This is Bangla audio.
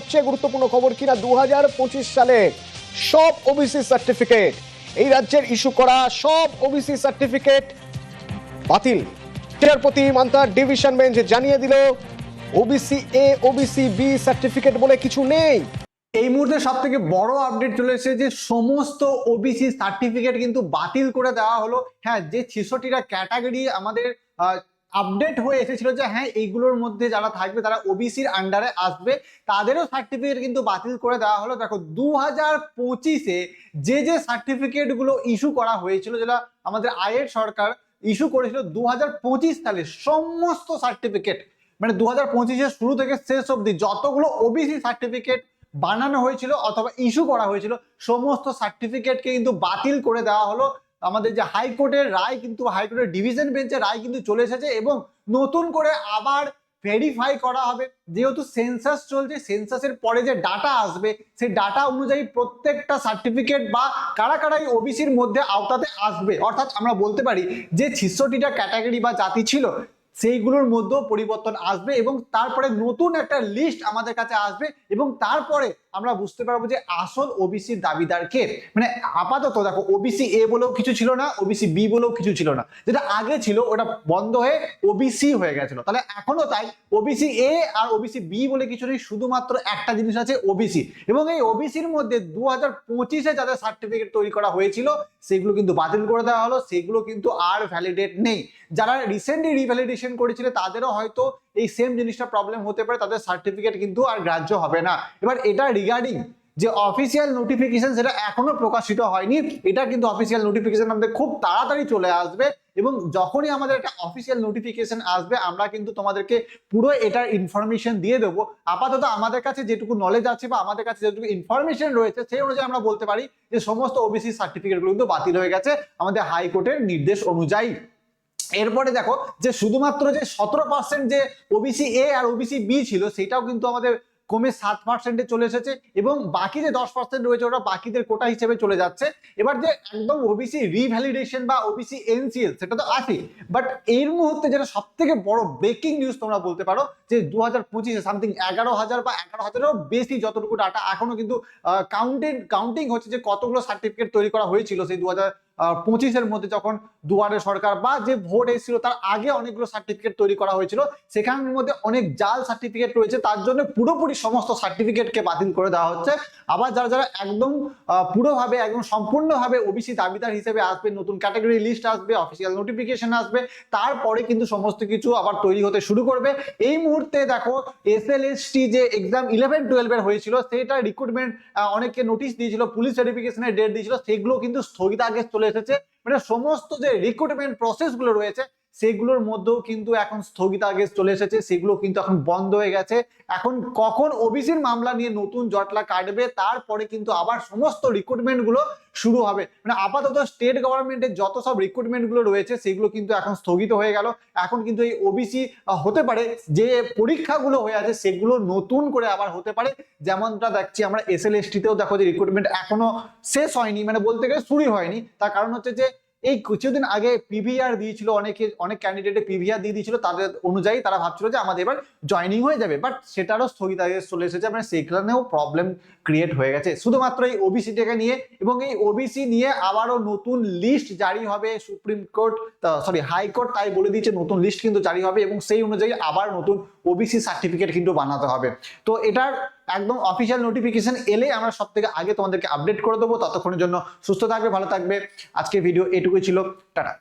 সবচেয়ে গুরুত্বপূর্ণ খবর কিনা 2025 সালে সব ওবিসি সার্টিফিকেট, এই রাজ্যের ইস্যু করা সব ওবিসি সার্টিফিকেট বাতিল। বিচারপতি মান্তার ডিভিশন বেঞ্চ জানিয়ে দিল OBC A OBC B certificate বলে কিছু নেই। এই মুহূর্তে সব থেকে বড় আপডেট চলে এসেছে যে সমস্ত ওবিসি সার্টিফিকেট কিন্তু বাতিল করে দেওয়া হলো। হ্যাঁ, যে 66টা ক্যাটাগরি আমাদের আপডেট হয়ে এসেছিল যে হ্যাঁ এইগুলোর মধ্যে যারা থাকবে তারা ওবিসির আন্ডারে আসবে, তাদেরও সার্টিফিকেট কিন্তু বাতিল করে দেওয়া হলো। দেখো 2025-এ যে সার্টিফিকেটগুলো ইস্যু করা হয়েছিল, যেটা আমাদের আয়ের সরকার ইস্যু করেছিল 2025 সালে, সমস্ত সার্টিফিকেট মানে 2025-এর শুরু থেকে শেষ অবধি যতগুলো ওবিসি সার্টিফিকেট বানানো হয়েছিল অথবা ইস্যু করা হয়েছিল সমস্ত সার্টিফিকেটকে কিন্তু বাতিল করে দেওয়া হলো। আমাদের যে হাইকোর্টের রায় কিন্তু, হাইকোর্টের ডিভিশন বেঞ্চের রায় কিন্তু চলে এসেছে এবং নতুন করে আবার ভেরিফাই করা হবে। যেহেতু সেন্সাস চলছে, সেন্সাসের পরে যে ডাটা আসবে সেই ডাটা অনুযায়ী প্রত্যেকটা সার্টিফিকেট বা কারা কারা এই ওবিসির মধ্যে আওতাতে আসবে, অর্থাৎ আমরা বলতে পারি যে 66টা ক্যাটাগরি বা জাতি ছিল সেইগুলোর মধ্যেও পরিবর্তন আসবে এবং তারপরে নতুন একটা লিস্ট আমাদের কাছে আসবে এবং তারপরে আমরা বুঝতে পারবো যে আসল ওবিসির দাবিদার কে। মানে আপাতত দেখো ওবিসি এ বলেও কিছু ছিল না, ওবিসি বি বলেও কিছু ছিল না, যেটা আগে ছিল ওটা বন্ধ হয়ে ওবিসি হয়ে গেছিল। তাহলে এখনো তাই ওবিসি এ আর ওবিসি বি বলে কিছু নেই, শুধুমাত্র একটা জিনিস আছে ওবিসি। এবং এই ওবিসির মধ্যে 2025-এ যাদের সার্টিফিকেট তৈরি করা হয়েছিল সেগুলো কিন্তু বাতিল করে দেওয়া হলো, সেগুলো কিন্তু আর ভ্যালিডেট নেই। যারা রিসেন্টলি রিভ্যালিডেশন করেছিল তাদেরও হয়তো এই সেম জিনিসটা প্রবলেম হতে পারে, তাদের সার্টিফিকেট কিন্তু আর গ্রাহ্য হবে না। এবার এটা রিগার্ডিং যে অফিসিয়াল নোটিফিকেশন সেটা এখনো প্রকাশিত হয়নি, এটা কিন্তু অফিসিয়াল নোটিফিকেশন আমাদের খুব তাড়াতাড়ি চলে আসবে এবং যখনই আমাদের একটা অফিসিয়াল নোটিফিকেশন আসবে আমরা কিন্তু তোমাদেরকে পুরো এটার ইনফরমেশন দিয়ে দেবো। আপাতত আমাদের কাছে যেটুকু নলেজ আছে বা আমাদের কাছে যেটুকু ইনফরমেশন রয়েছে সেই অনুযায়ী আমরা বলতে পারি যে সমস্ত ওবিসি সার্টিফিকেটগুলো কিন্তু বাতিল হয়ে গেছে আমাদের হাইকোর্টের নির্দেশ অনুযায়ী। এরপরে দেখো যে শুধুমাত্র যে 17% যে ওবিসি এ আর ওবিসি বি ছিল সেটাও কিন্তু আমাদের কমে 7%-এ চলে এসেছে এবং বাকি যে 10% রয়েছে ওটা বাকিদের কোটা হিসেবে চলে যাচ্ছে। এবার যে একদম ওবিসি রিভ্যালিডেশন বা ওবিসি এনসিএল সেটা তো আছে, বাট এর মুহূর্তে যেটা সব থেকে বড় ব্রেকিং নিউজ তোমরা বলতে পারো যে 2025-এ সামথিং 11,000 বা 11,000-এরও বেশি যতটুকু ডাটা এখনো কিন্তু কাউন্টিং হচ্ছে যে কতগুলো সার্টিফিকেট তৈরি করা হয়েছিল সেই 2025-এর মধ্যে যখন দুয়ারে সরকার বা যে ভোট এসেছিল তার আগে অনেকগুলো সার্টিফিকেট তৈরি করা হয়েছিল, সেখানের মধ্যে অনেক জাল সার্টিফিকেট রয়েছে, তার জন্য পুরোপুরি সমস্ত সার্টিফিকেটকে বাতিল করে দেওয়া হচ্ছে। আবার যারা যারা একদম পুরোভাবে একদম সম্পূর্ণভাবে ওবিসি দাবিদার হিসেবে আসবে, নতুন ক্যাটাগরি লিস্ট আসবে, অফিসিয়াল নোটিফিকেশন আসবে, তারপরে কিন্তু সমস্ত কিছু আবার তৈরি হতে শুরু করবে। এই মুহূর্তে দেখো এসএলএসটি যে এক্সাম 11-12-এর হয়েছিল সেটা রিক্রুটমেন্ট অনেককে নোটিশ দিয়েছিল, পুলিশ ভেরিফিকেশনের ডেট দিয়েছিল, সেগুলো কিন্তু স্থগিতাদেশ চলে এসেছে। মানে সমস্ত যে রিক্রুটমেন্ট প্রসেস গুলো রয়েছে সেগুলোর মধ্যেও কিন্তু এখন স্থগিতাদেশ চলে এসেছে, সেগুলো কিন্তু এখন বন্ধ হয়ে গেছে। এখন কখন ওবিসির মামলা নিয়ে নতুন জটলা কাটবে তারপরে কিন্তু আবার সমস্ত রিক্রুটমেন্ট গুলো শুরু হবে। মানে আপাতত স্টেট গভর্নমেন্টের যত সব রিক্রুটমেন্ট গুলো রয়েছে সেগুলো কিন্তু এখন স্থগিত হয়ে গেল। এখন কিন্তু এই ওবিসি হতে পারে যে পরীক্ষাগুলো হয়ে আছে সেগুলো নতুন করে আবার হতে পারে, যেমনটা দেখছি আমরা এসএলএসটি-তেও দেখো যে রিক্রুটমেন্ট এখনো শেষ হয়নি, মানে বলতে গেলে শুরুই হয়নি। তার কারণ হচ্ছে যে এই কিছুদিন আগে পিভিআর দিয়েছিল, অনেক ক্যান্ডিডেটে পিভিআর দিয়ে দিয়েছিল, তাদের অনুযায়ী তারা ভাবছিল যে আমাদের এবার জয়নিং হয়ে যাবে, বাট সেটারও স্থগিতাদেশ চলে এসেছে। মানে সেখানেও প্রবলেম ক্রিয়েট হয়ে গেছে শুধুমাত্র এই ওবিসিটাকে নিয়ে। এবং এই ওবিসি নিয়ে আবারও নতুন লিস্ট জারি হবে, হাইকোর্ট তাই বলে দিয়েছে নতুন লিস্ট কিন্তু জারি হবে এবং সেই অনুযায়ী আবার নতুন ওবিসি সার্টিফিকেট কিন্তু বানাতে হবে। তো এটার একদম অফিসিয়াল নোটিফিকেশন এলে আমরা সব থেকে আগে তোমাদেরকে আপডেট করে দেবো। ততক্ষণের জন্য সুস্থ থাকবে, ভালো থাকবে। আজকে ভিডিও এটুকুই ছিল, টাটা।